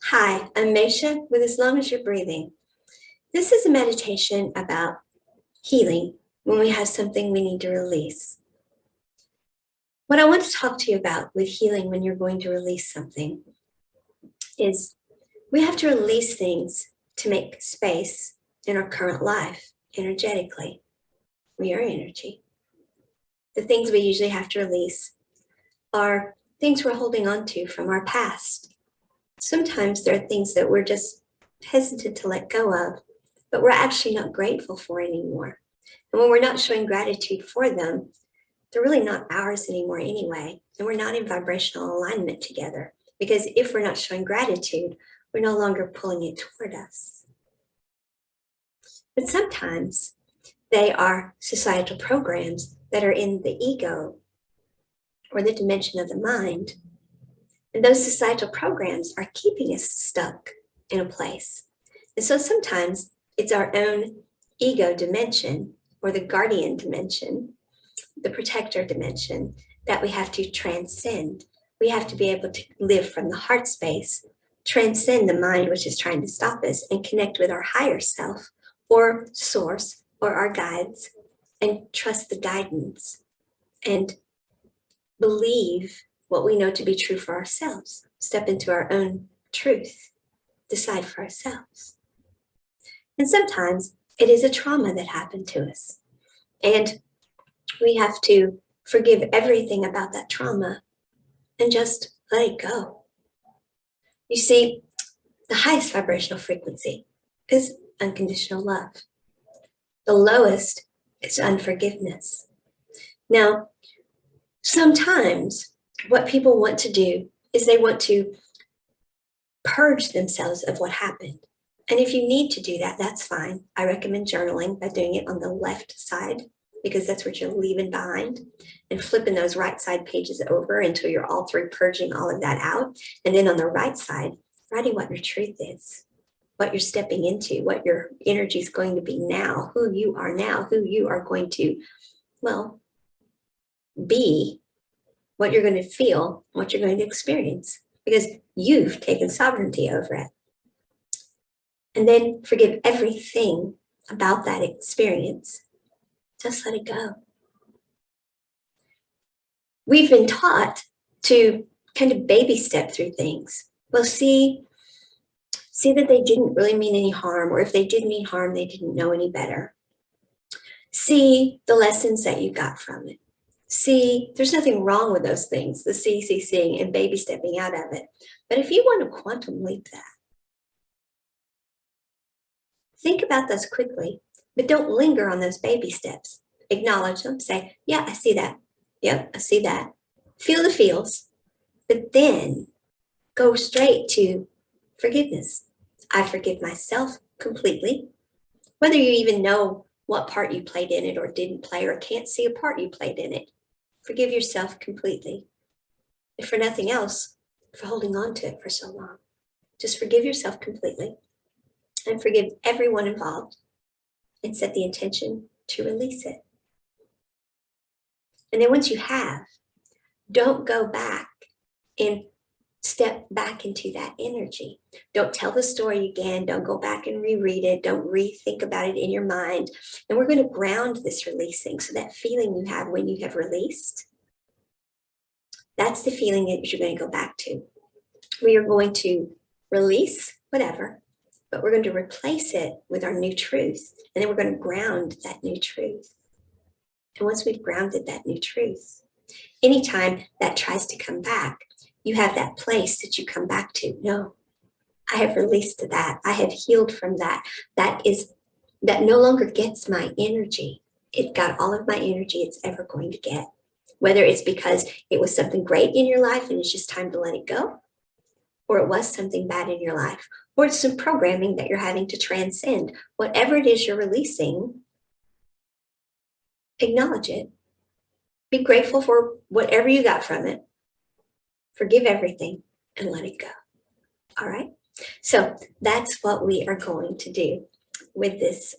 Hi, I'm Maysha with As Long as You're Breathing. This is a meditation about healing when we have something we need to release. What I want to talk to you about with healing when you're going to release something is we have to release things to make space in our current life energetically. We are energy. The things we usually have to release are things we're holding on to from our past. Sometimes there are things that we're just hesitant to let go of, but we're actually not grateful for anymore. And when we're not showing gratitude for them, they're really not ours anymore anyway. And we're not in vibrational alignment together. Because if we're not showing gratitude, we're no longer pulling it toward us. But sometimes they are societal programs that are in the ego or the dimension of the mind. And those societal programs are keeping us stuck in a place. And so sometimes it's our own ego dimension or the guardian dimension, the protector dimension that we have to transcend. We have to be able to live from the heart space, transcend the mind, which is trying to stop us, and connect with our higher self or source or our guides and trust the guidance and believe what we know to be true for ourselves. Step into our own truth, decide for ourselves. And sometimes it is a trauma that happened to us. And we have to forgive everything about that trauma and just let it go. You see, the highest vibrational frequency is unconditional love. The lowest is unforgiveness. Now, sometimes what people want to do is they want to purge themselves of what happened. And if you need to do that, that's fine. I recommend journaling by doing it on the left side because that's what you're leaving behind, and flipping those right side pages over until you're all through purging all of that out. And then on the right side, writing what your truth is, what you're stepping into, what your energy is going to be now, who you are now, who you are going to, be, what you're going to feel, what you're going to experience, because you've taken sovereignty over it. And then forgive everything about that experience. Just let it go. We've been taught to kind of baby step through things. Well, see that they didn't really mean any harm, or if they did mean harm, they didn't know any better. See the lessons that you got from it. See, there's nothing wrong with those things, the seeing and baby stepping out of it. But if you want to quantum leap that, think about those quickly, but don't linger on those baby steps. Acknowledge them, say, yeah, I see that. Yep, I see that. Feel the feels, but then go straight to forgiveness. I forgive myself completely. Whether you even know what part you played in it or didn't play, or can't see a part you played in it, forgive yourself completely. If for nothing else, for holding on to it for so long. Just forgive yourself completely and forgive everyone involved and set the intention to release it. And then once you have, don't go back and step back into that energy. Don't tell the story again. Don't go back and reread it. Don't rethink about it in your mind. And we're going to ground this releasing. So that feeling you have when you have released, that's the feeling that you're going to go back to. We are going to release whatever, but we're going to replace it with our new truth. And then we're going to ground that new truth. And once we've grounded that new truth, anytime that tries to come back, you have that place that you come back to. No, I have released that. I have healed from that. That no longer gets my energy. It got all of my energy it's ever going to get. Whether it's because it was something great in your life and it's just time to let it go, or it was something bad in your life, or it's some programming that you're having to transcend. Whatever it is you're releasing, acknowledge it. Be grateful for whatever you got from it. Forgive everything and let it go. All right? So that's what we are going to do with this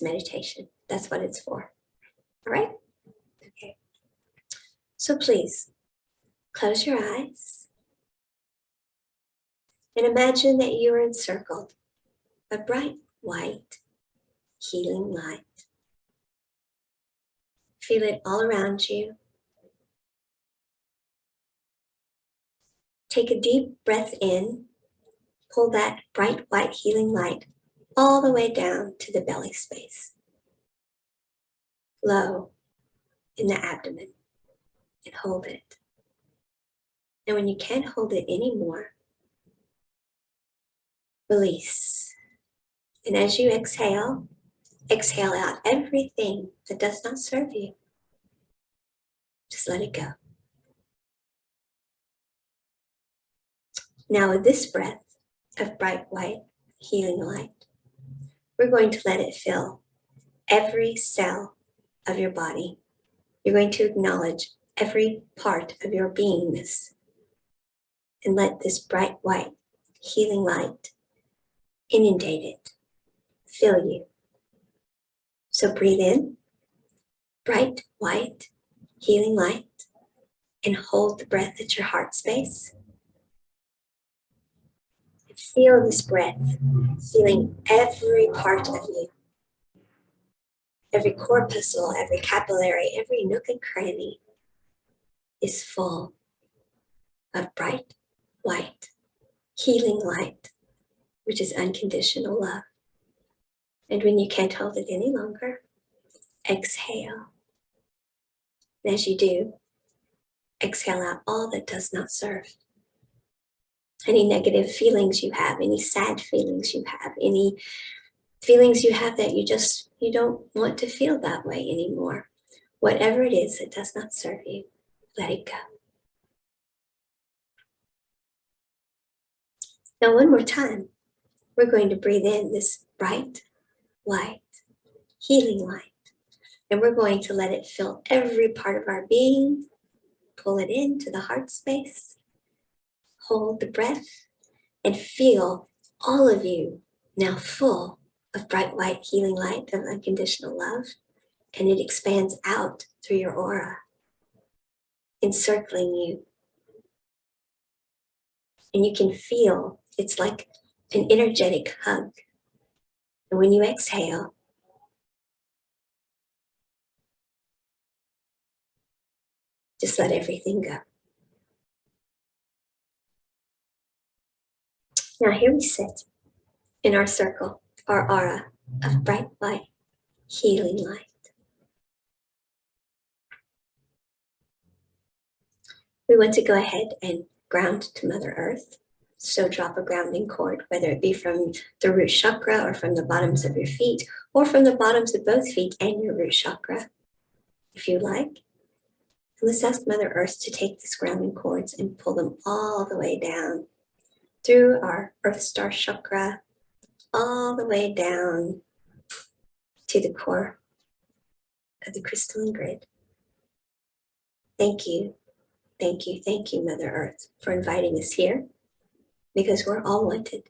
meditation. That's what it's for. All right? Okay. So please, close your eyes. And imagine that you are encircled by bright white healing light. Feel it all around you. Take a deep breath in. Pull that bright white healing light all the way down to the belly space, low in the abdomen, and hold it. And when you can't hold it anymore, release. And as you exhale, exhale out everything that does not serve you. Just let it go. Now with this breath of bright white healing light, we're going to let it fill every cell of your body. You're going to acknowledge every part of your beingness and let this bright white healing light inundate it, fill you. So breathe in, bright white healing light, and hold the breath at your heart space. And feel this breath, feeling every part of you. Every corpuscle, every capillary, every nook and cranny is full of bright white healing light, which is unconditional love. And when you can't hold it any longer, exhale. And as you do, exhale out all that does not serve. Any negative feelings you have, any sad feelings you have, any feelings you have that you don't want to feel that way anymore. Whatever it is that does not serve you, let it go. Now, one more time, we're going to breathe in this bright, white, healing light. And we're going to let it fill every part of our being. Pull it into the heart space. Hold the breath and feel all of you now full of bright, white, healing light of unconditional love. And it expands out through your aura, encircling you. And you can feel it's like an energetic hug. And when you exhale, just let everything go. Now here we sit in our circle, our aura of bright light, healing light. We want to go ahead and ground to Mother Earth. So drop a grounding cord, whether it be from the root chakra or from the bottoms of your feet, or from the bottoms of both feet and your root chakra, if you like. And let's ask Mother Earth to take these grounding cords and pull them all the way down through our Earth Star chakra, all the way down to the core of the crystalline grid. Thank you, thank you, thank you, Mother Earth, for inviting us here, because we're all wanted.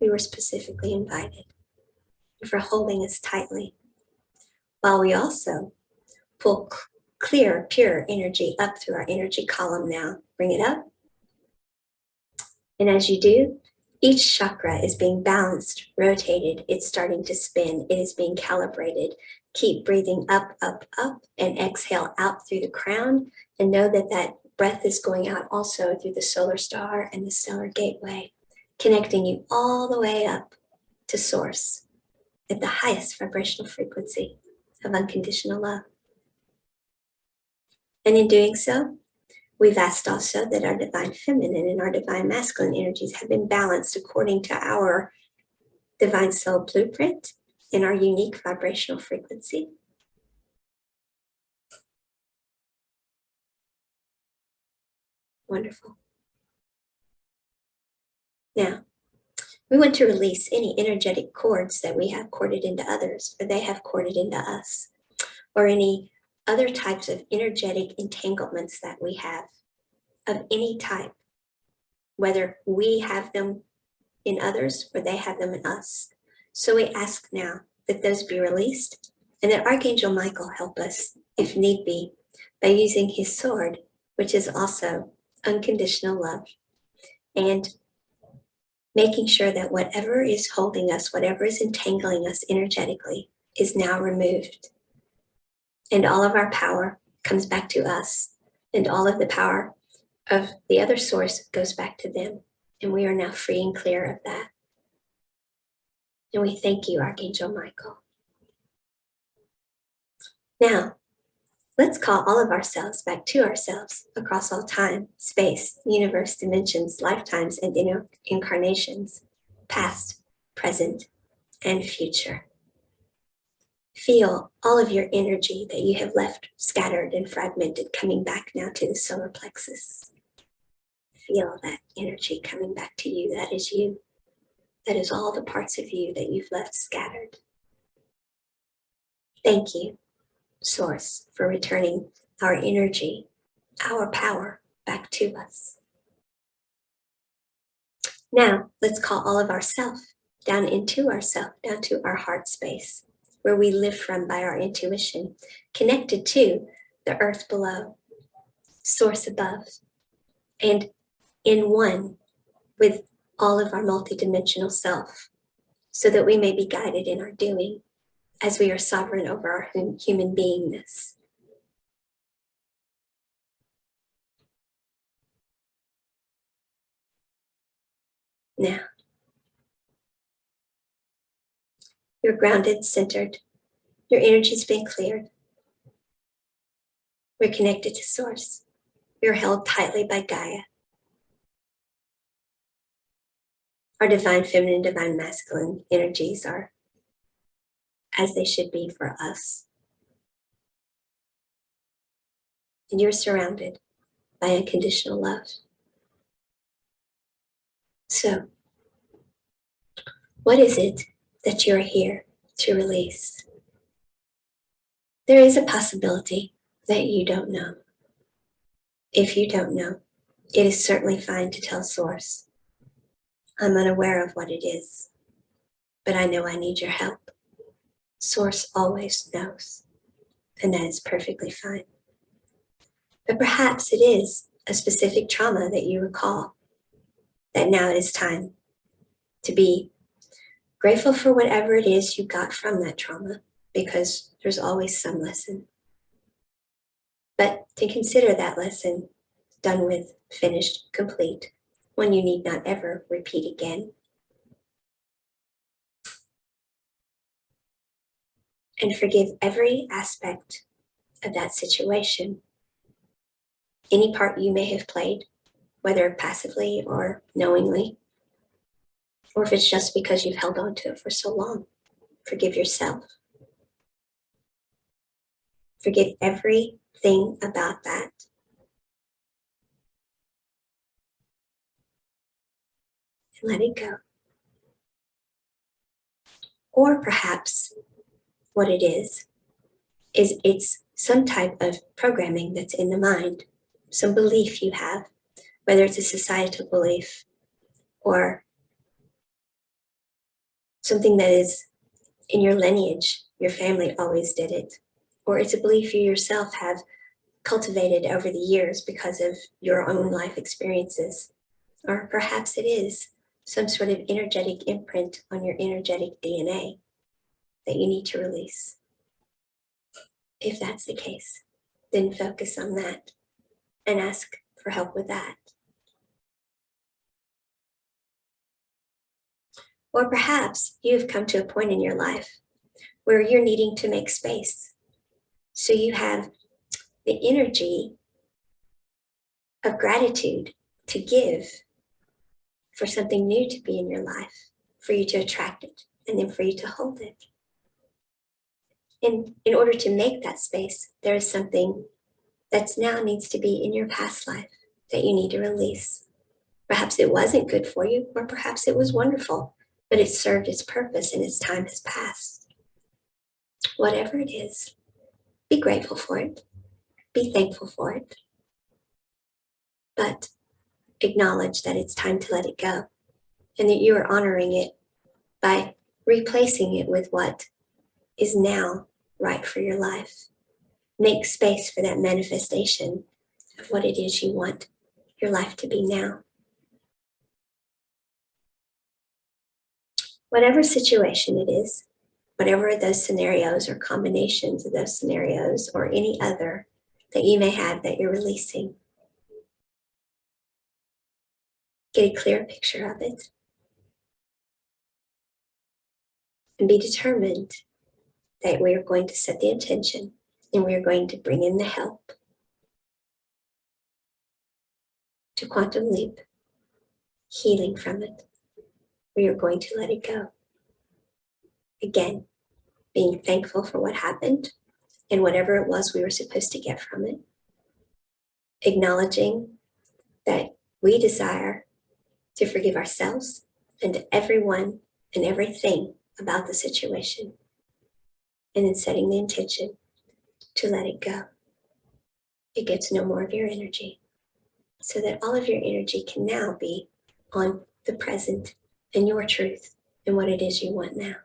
We were specifically invited, and for holding us tightly, while we also pull clear, pure energy up through our energy column now. Bring it up. And as you do, each chakra is being balanced, rotated. It's starting to spin. It is being calibrated. Keep breathing up, up, up, and exhale out through the crown. And know that that breath is going out also through the solar star and the stellar gateway, connecting you all the way up to source at the highest vibrational frequency of unconditional love. And in doing so, we've asked also that our divine feminine and our divine masculine energies have been balanced according to our divine soul blueprint and our unique vibrational frequency. Wonderful. Now, we want to release any energetic cords that we have corded into others, or they have corded into us, or any other types of energetic entanglements that we have of any type, whether we have them in others or they have them in us. So we ask now that those be released, and that Archangel Michael help us, if need be, by using his sword, which is also unconditional love. And making sure that whatever is holding us, whatever is entangling us energetically, is now removed. And all of our power comes back to us, and all of the power of the other source goes back to them. And we are now free and clear of that. And we thank you, Archangel Michael. Now, let's call all of ourselves back to ourselves across all time, space, universe, dimensions, lifetimes, and incarnations, past, present, and future. Feel all of your energy that you have left scattered and fragmented coming back now to the solar plexus. Feel that energy coming back to you. That is you. That is all the parts of you that you've left scattered. Thank you, Source, for returning our energy, our power back to us. Now, let's call all of ourself down into ourself, down to our heart space, where we live from by our intuition, connected to the earth below, source above, and in one with all of our multidimensional self, so that we may be guided in our doing as we are sovereign over our human beingness. Now, you're grounded, centered, your energy's been cleared. We're connected to Source. We're held tightly by Gaia. Our divine feminine, divine masculine energies are as they should be for us. And you're surrounded by unconditional love. So, what is it that you're here to release? There is a possibility that you don't know. If you don't know, it is certainly fine to tell Source. I'm unaware of what it is, but I know I need your help. Source always knows, and that is perfectly fine. But perhaps it is a specific trauma that you recall, that now it is time to be grateful for whatever it is you got from that trauma, because there's always some lesson. But to consider that lesson done with, finished, complete, one you need not ever repeat again. And forgive every aspect of that situation. Any part you may have played, whether passively or knowingly, or if it's just because you've held on to it for so long. Forgive yourself. Forgive everything about that. And let it go. Or perhaps what it is it's some type of programming that's in the mind, some belief you have, whether it's a societal belief or something that is in your lineage, your family always did it, or it's a belief you yourself have cultivated over the years because of your own life experiences. Or perhaps it is some sort of energetic imprint on your energetic DNA that you need to release. If that's the case, then focus on that and ask for help with that. Or perhaps you've come to a point in your life where you're needing to make space. So you have the energy of gratitude to give for something new to be in your life, for you to attract it, and then for you to hold it. And in order to make that space, there is something that's now needs to be in your past life that you need to release. Perhaps it wasn't good for you, or perhaps it was wonderful, but it served its purpose and its time has passed. Whatever it is, be grateful for it, be thankful for it, but acknowledge that it's time to let it go and that you are honoring it by replacing it with what is now right for your life. Make space for that manifestation of what it is you want your life to be now. whatever situation it is, whatever those scenarios or combinations of those scenarios or any other that you may have that you're releasing. Get a clear picture of it. And be determined that we are going to set the intention and we are going to bring in the help to quantum leap, healing from it. We are going to let it go. Again, being thankful for what happened and whatever it was we were supposed to get from it. Acknowledging that we desire to forgive ourselves and everyone and everything about the situation. And then setting the intention to let it go. It gets no more of your energy. So that all of your energy can now be on the present and your truth and what it is you want now.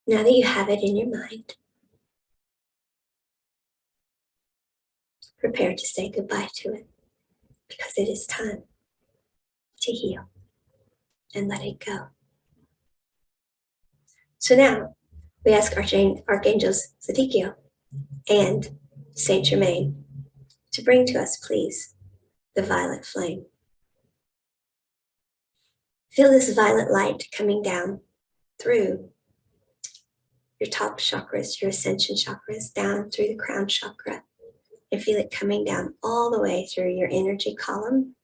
Now that you have it in your mind, prepare to say goodbye to it, because it is time to heal and let it go. So now we ask Archangels Zadkiel and Saint Germain to bring to us, please, the violet flame. Feel this violet light coming down through your top chakras, your ascension chakras, down through the crown chakra, and feel it coming down all the way through your energy column,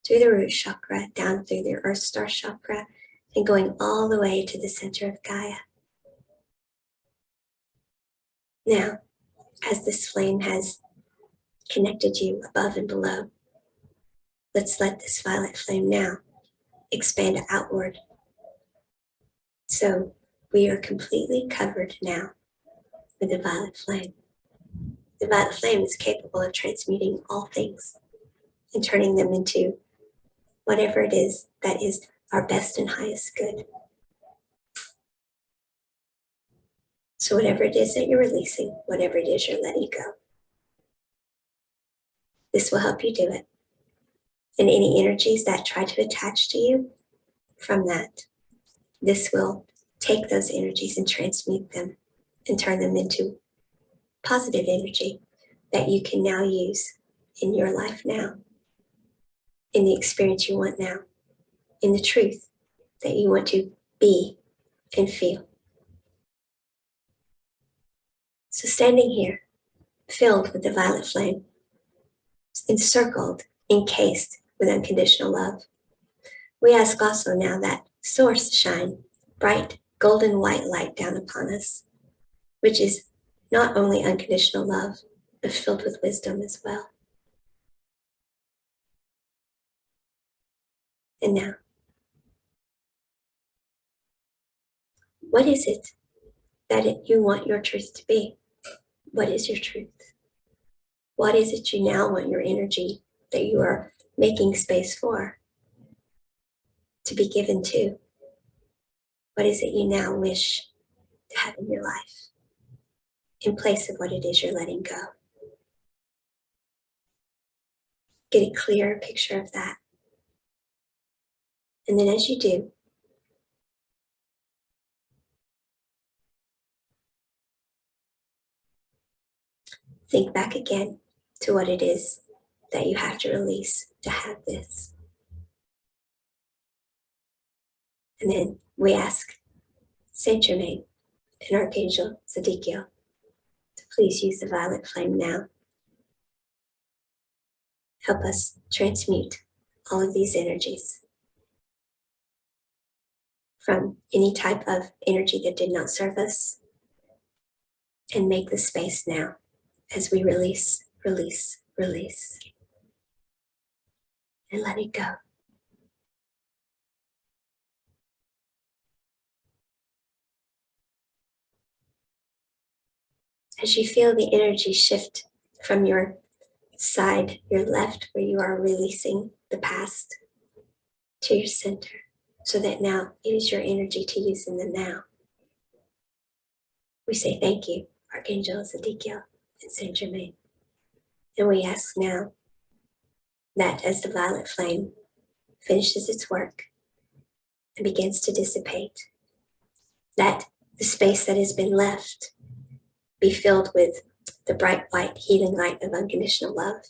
through the root chakra, down through the earth star chakra, and going all the way to the center of Gaia. Now, as this flame has connected you above and below, let's let this violet flame now expand outward. So we are completely covered now with the violet flame. The violet flame is capable of transmuting all things and turning them into whatever it is that is our best and highest good. So whatever it is that you're releasing, whatever it is you're letting go, this will help you do it. And any energies that try to attach to you from that, this will take those energies and transmute them and turn them into positive energy that you can now use in your life now, in the experience you want now, in the truth that you want to be and feel. So standing here, filled with the violet flame, encircled, encased with unconditional love, we ask also now that source to shine bright golden white light down upon us, which is not only unconditional love, but filled with wisdom as well. And now, what is it that you want your truth to be? What is your truth? What is it you now want your energy that you are making space for to be given to? What is it you now wish to have in your life in place of what it is you're letting go? Get a clear picture of that. And then as you do, think back again to what it is that you have to release to have this. And then we ask Saint Germain and Archangel Zadkiel to please use the violet flame now. Help us transmute all of these energies from any type of energy that did not serve us, and make the space now as we release, release, release, and let it go. As you feel the energy shift from your side, your left, where you are releasing the past, to your center, so that now it is your energy to use in the now. We say thank you, Archangel Zadkiel and Saint Germain. And we ask now that as the violet flame finishes its work and begins to dissipate. Let the space that has been left be filled with the bright white healing light of unconditional love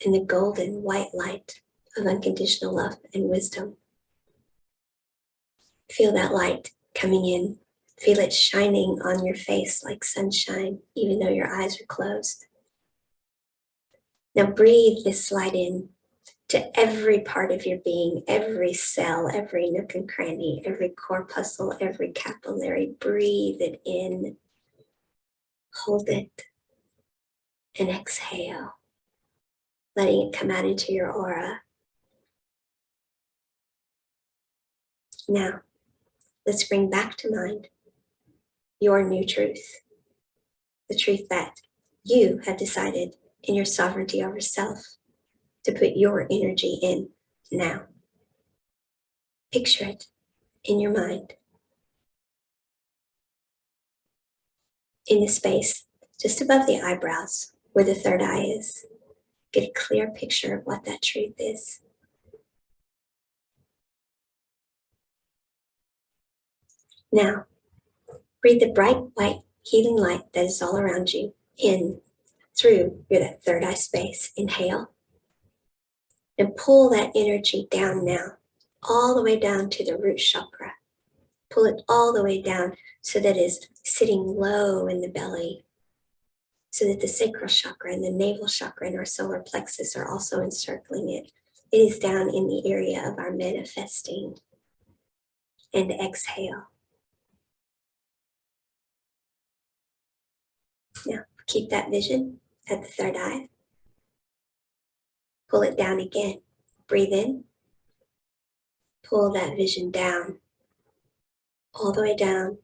and the golden white light of unconditional love and wisdom. Feel that light coming in. Feel it shining on your face like sunshine, even though your eyes are closed. Now breathe this light in to every part of your being, every cell, every nook and cranny, every corpuscle, every capillary. Breathe it in, hold it, and exhale, letting it come out into your aura. Now, let's bring back to mind your new truth, the truth that you have decided in your sovereignty over self to put your energy in now. Picture it in your mind, in the space just above the eyebrows where the third eye is. Get a clear picture of what that truth is. Now, breathe the bright white healing light that is all around you in through that third eye space. Inhale and pull that energy down now, all the way down to the root chakra. Pull it all the way down so that it's sitting low in the belly, so that the sacral chakra and the navel chakra and our solar plexus are also encircling it. It is down in the area of our manifesting. And exhale. Now, keep that vision at the third eye. Pull it down again. Breathe in. Pull that vision down, all the way down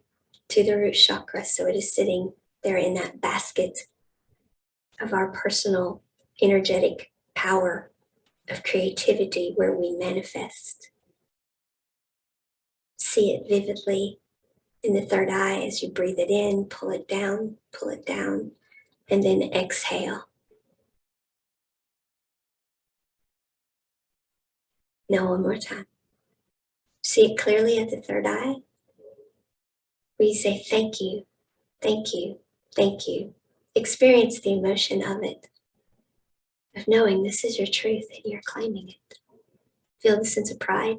to the root chakra, so it is sitting there in that basket of our personal energetic power of creativity where we manifest. See it vividly in the third eye as you breathe it in, pull it down, and then exhale. Now one more time. See it clearly at the third eye. We say thank you, thank you, thank you. Experience the emotion of it, of knowing this is your truth and you're claiming it. Feel the sense of pride.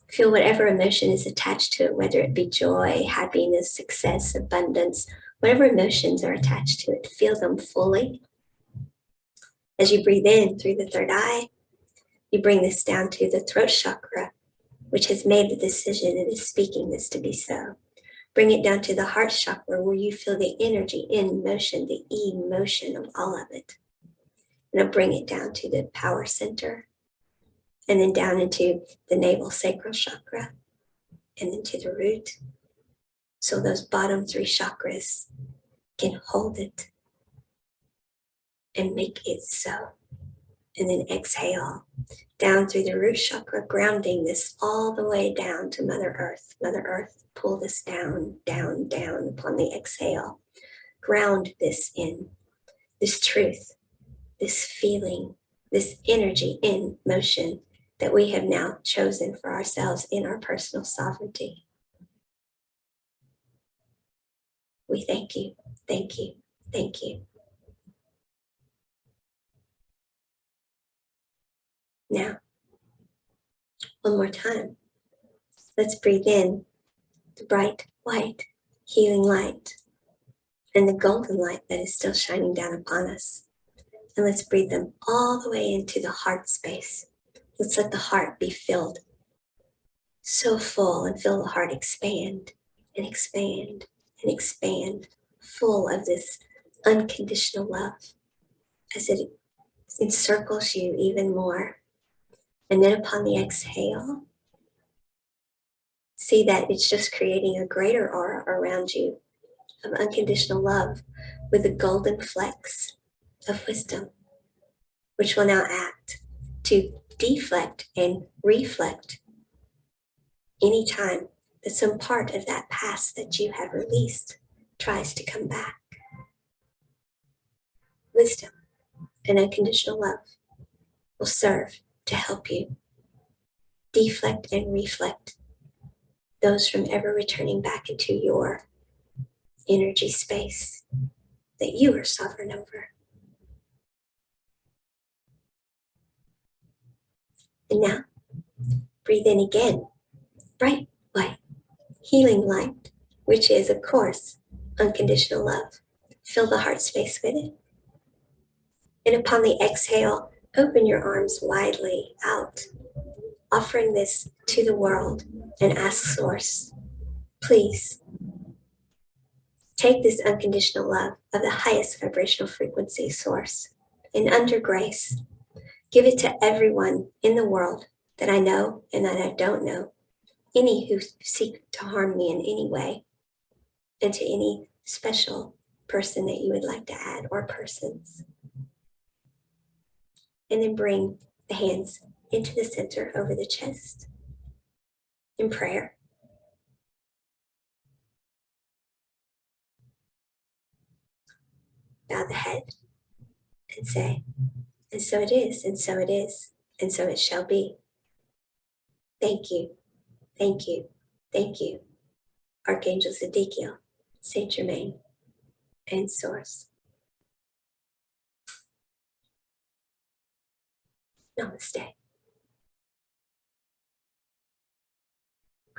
Feel whatever emotion is attached to it, whether it be joy, happiness, success, abundance, whatever emotions are attached to it, feel them fully. As you breathe in through the third eye, you bring this down to the throat chakra, which has made the decision and is speaking this to be so. Bring it down to the heart chakra where you feel the energy in motion, the emotion of all of it. Now bring it down to the power center, and then down into the navel sacral chakra, and then to the root. So those bottom three chakras can hold it and make it so. And then exhale down through the root chakra, grounding this all the way down to Mother Earth. Mother Earth, pull this down, down, down upon the exhale. Ground this in, this truth, this feeling, this energy in motion that we have now chosen for ourselves in our personal sovereignty. We thank you, thank you, thank you. Now, one more time. Let's breathe in the bright, white, healing light and the golden light that is still shining down upon us. And let's breathe them all the way into the heart space. Let's let the heart be filled so full, and feel the heart expand and expand and expand, full of this unconditional love as it encircles you even more. And then upon the exhale, see that it's just creating a greater aura around you of unconditional love with the golden flecks of wisdom, which will now act to deflect and reflect any time that some part of that past that you have released tries to come back. Wisdom and unconditional love will serve to help you deflect and reflect those from ever returning back into your energy space that you are sovereign over. And now, breathe in again, bright white, healing light, which is, of course, unconditional love. Fill the heart space with it. And upon the exhale, open your arms widely out, offering this to the world, and ask Source, please take this unconditional love of the highest vibrational frequency source and under grace, give it to everyone in the world that I know and that I don't know, any who seek to harm me in any way, and to any special person that you would like to add or persons. And then bring the hands into the center over the chest in prayer. Bow the head and say, and so it is, and so it is, and so it shall be. Thank you, thank you, thank you, Archangel Zedekiel, Saint Germain, and Source. Namaste.